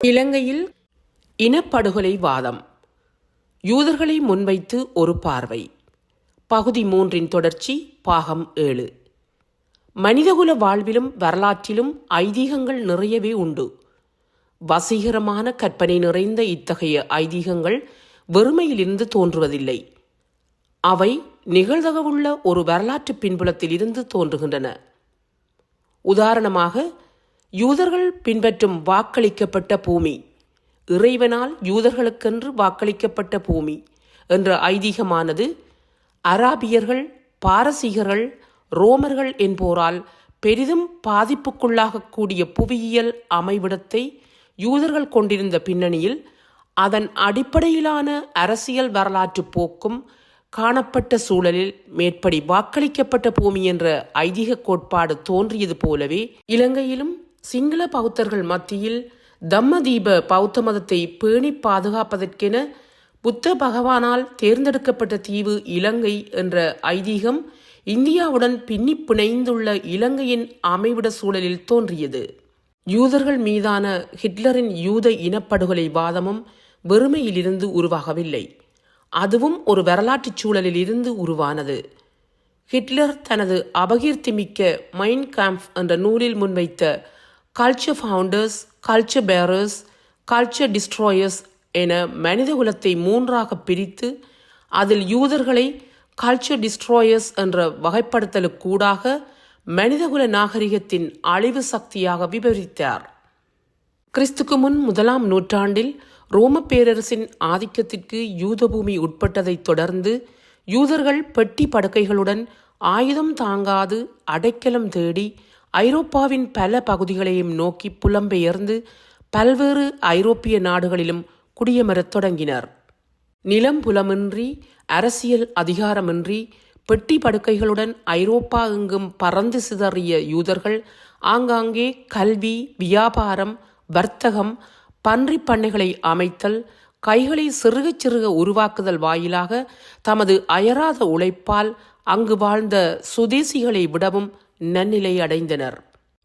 இலங்கையில் இனப்படுகொலை வாதம், யூதர்களை முன்வைத்து ஒரு பார்வை, பகுதி 3 தொடர்ச்சி, பாகம் 7. மனிதகுல வாழ்விலும் வரலாற்றிலும் ஐதீகங்கள் நிறையவே உண்டு. வசீகரமான கற்பனை நிறைந்த இத்தகைய ஐதீகங்கள் வெறுமையிலிருந்து தோன்றுவதில்லை. அவை நிகழ்தகவுள்ள ஒரு வரலாற்று பின்புலத்தில் இருந்து தோன்றுகின்றன. உதாரணமாக, யூதர்கள் பின்பற்றும் வாக்களிக்கப்பட்ட பூமி, இறைவனால் யூதர்களுக்கென்று வாக்களிக்கப்பட்ட பூமி என்ற ஐதீகமானது அராபியர்கள், பாரசீகர்கள், ரோமர்கள் என்போரால் பெரிதும் பாதிப்புக்குள்ளாகக்கூடிய புவியியல் அமைவிடத்தை யூதர்கள் கொண்டிருந்த பின்னணியில் அதன் அடிப்படையிலான அரசியல் வரலாற்று போக்கும் காணப்பட்ட சூழலில் மேற்படி வாக்களிக்கப்பட்ட பூமி என்ற ஐதீக கோட்பாடு தோன்றியது போலவே இலங்கையிலும் சிங்கள பௌத்தர்கள் மத்தியில் தம்மதீப பௌத்த மதத்தை பேணி பாதுகாப்பதற்கென புத்த பகவானால் தேர்ந்தெடுக்கப்பட்ட தீவு இலங்கை என்ற ஐதீகம் இந்தியாவுடன் பின்னி பிணைந்துள்ள இலங்கையின் அமைவிட சூழலில் தோன்றியது. யூதர்கள் மீதான ஹிட்லரின் யூத இனப்படுகொலை வாதமும் வெறுமையிலிருந்து உருவாகவில்லை. அதுவும் ஒரு வரலாற்றுச் சூழலில் இருந்து உருவானது. ஹிட்லர் தனது அபகீர்த்திமிக்க மைன் கேம்ப் என்ற நூலில் முன்வைத்த culture founders, culture bearers, culture destroyers என மனிதகுலத்தை 3ஆக பிரித்து அதில் யூதர்களை கல்ச்சர் டிஸ்ட்ராயர்ஸ் என்ற வகைப்படுத்தலுக்கூடாக மனிதகுல நாகரிகத்தின் அழிவு சக்தியாக விவரித்தார். கிறிஸ்துக்கு முன் 1ஆம் நூற்றாண்டில் ரோம பேரரசின் ஆதிக்கத்திற்கு யூதபூமி உட்பட்டதைத் தொடர்ந்து யூதர்கள் பெட்டி படுக்கைகளுடன் ஆயுதம் தாங்காது அடைக்கலம் தேடி ஐரோப்பாவின் பல பகுதிகளையும் நோக்கி புலம்பெயர்ந்து பல்வேறு ஐரோப்பிய நாடுகளிலும் குடியமரத் தொடங்கினர். நிலம் புலமின்றி, அரசியல் அதிகாரமின்றி, பெட்டி படுக்கைகளுடன் ஐரோப்பா எங்கும் பறந்து சிதறிய யூதர்கள் ஆங்காங்கே கல்வி, வியாபாரம், வர்த்தகம், பன்றி பண்ணைகளை அமைத்தல், கைகளை சிறுகச் சிறுக உருவாக்குதல் வாயிலாக தமது அயராத உழைப்பால் அங்கு வாழ்ந்த சுதேசிகளை விடவும் நன்னிலை அடைந்தனர்.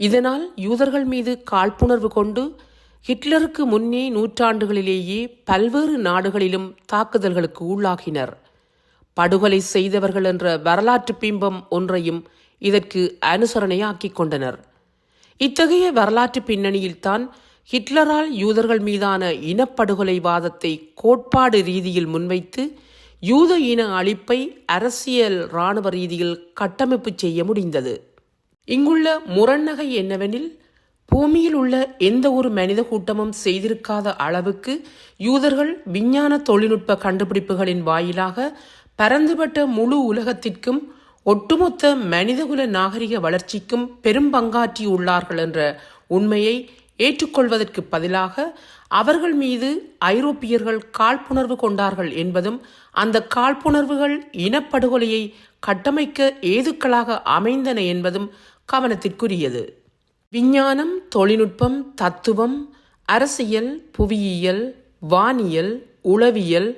இதனால் யூதர்கள் மீது காழ்ப்புணர்வு கொண்டு ஹிட்லருக்கு முன்னே நூற்றாண்டுகளிலேயே பல்வேறு நாடுகளிலும் தாக்குதல்களுக்கு உள்ளாகினர். படுகொலை செய்தவர்கள் என்ற வரலாற்று பிம்பம் ஒன்றையும் இதற்கு அனுசரணையாக்கிக் கொண்டனர். இத்தகைய வரலாற்று பின்னணியில்தான் ஹிட்லரால் யூதர்கள் மீதான இனப்படுகொலை வாதத்தை கோட்பாடு ரீதியில் முன்வைத்து யூத இன அழிப்பை அரசியல் இராணுவ ரீதியில் கட்டமைப்பு செய்ய முடிந்தது. இங்குள்ள முரண்நகை என்னவெனில், பூமியில் உள்ள எந்த ஒரு மனித கூட்டமும் செய்திருக்காத அளவுக்கு யூதர்கள் விஞ்ஞான தொழில்நுட்ப கண்டுபிடிப்புகளின் வாயிலாக பரந்துபட்ட முழு உலகத்திற்கும் ஒட்டுமொத்த மனிதகுல நாகரிக வளர்ச்சிக்கும் பெரும் பங்காற்றியுள்ளார்கள் என்ற உண்மையை ஏற்றுக்கொள்வதற்கு பதிலாக அவர்கள் மீது ஐரோப்பியர்கள் காழ்ப்புணர்வு கொண்டார்கள் என்பதும் அந்த காழ்ப்புணர்வுகள் இனப்படுகொலையை கட்டமைக்க ஏதுக்களாக அமைந்தன என்பதும் கவனத்திற்குரியது. விஞ்ஞானம், தொழில்நுட்பம், தத்துவம், அரசியல், புவியியல், வானியல், உளவியல்,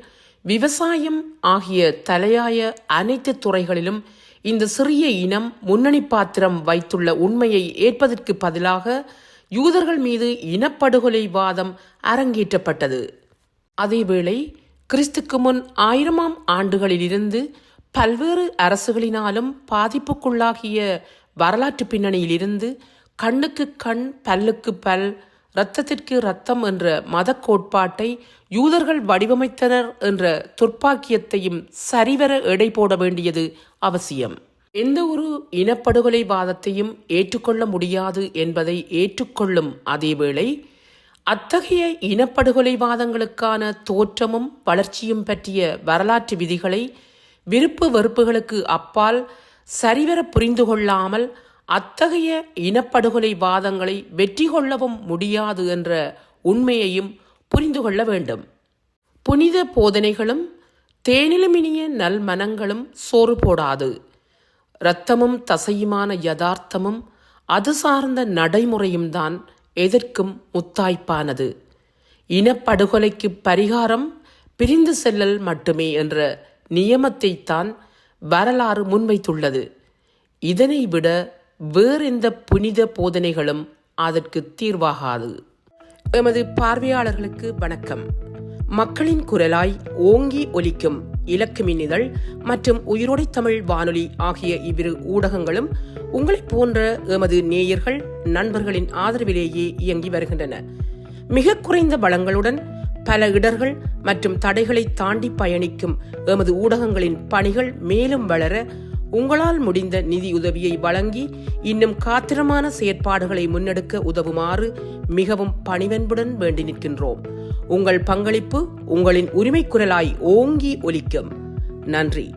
விவசாயம் ஆகிய தலையாய அனைத்து துறைகளிலும் இந்த சிறிய இனம் முன்னணி பாத்திரம் வைத்துள்ள உண்மையை ஏற்பதற்கு பதிலாக யூதர்கள் மீது இனப்படுகொலை வாதம் அரங்கேற்றப்பட்டது. அதேவேளை கிறிஸ்துக்கு முன் 1000ஆம் ஆண்டுகளிலிருந்து பல்வேறு அரசுகளினாலும் பாதிப்புக்குள்ளாகிய வரலாற்று பின்னணியிலிருந்து கண்ணுக்கு கண், பல்லுக்கு பல், இரத்தத்திற்கு இரத்தம் என்ற மத கோட்பாட்டை யூதர்கள் வடிவமைத்தனர் என்ற துர்ப்பாக்கியத்தையும் சரிவர எடை போட வேண்டியது அவசியம். எந்த ஒரு இனப்படுகொலை வாதத்தையும் ஏற்றுக்கொள்ள முடியாது என்பதை ஏற்றுக்கொள்ளும் அதேவேளை அத்தகைய இனப்படுகொலை வாதங்களுக்கான தோற்றமும் வளர்ச்சியும் பற்றிய வரலாற்று விதிகளை விருப்பு வெறுப்புகளுக்கு அப்பால் சரிவர புரிந்து கொள்ளாமல் அத்தகைய இனப்படுகொலை வாதங்களை வெற்றி கொள்ளவும் முடியாது என்ற உண்மையையும் புரிந்து கொள்ள வேண்டும். புனித போதனைகளும் தேனிலுமினிய நல்மனங்களும் சோறு போடாது. இரத்தமும் தசையுமான யதார்த்தமும் அது சார்ந்த நடைமுறையும் தான் எதற்கும் முத்தாய்ப்பானது. இனப்படுகொலைக்கு பரிகாரம் பிரிந்து செல்லல் மட்டுமே என்ற நியமத்தைத்தான் வரலாறு முன்வைத்துள்ளது. இதனை விட வேறெந்த புனித போதனைகளும் அதற்கு தீர்வாகாது. எமது பார்வையாளர்களுக்கு வணக்கம். மக்களின் குரலாய் ஓங்கி ஒலிக்கும் இலக்கு மின்னிதழ் மற்றும் உயிரோடை தமிழ் வானொலி ஆகிய இவ்விரு ஊடகங்களும் உங்களைப் போன்ற எமது நேயர்கள் நண்பர்களின் ஆதரவிலேயே இயங்கி வருகின்றன. மிக குறைந்த வளங்களுடன் பல இடர்கள் மற்றும் தடைகளை தாண்டி பயணிக்கும் எமது ஊடகங்களின் பணிகள் மேலும் வளர உங்களால் முடிந்த நிதி உதவியை வழங்கி இன்னும் காத்திரமான செயற்பாடுகளை முன்னெடுக்க உதவுமாறு மிகவும் பணிவன்புடன் வேண்டி நிற்கின்றோம். உங்கள் பங்களிப்பு உங்களின் உரிமை குரலாய் ஓங்கி ஒலிக்கும். நன்றி.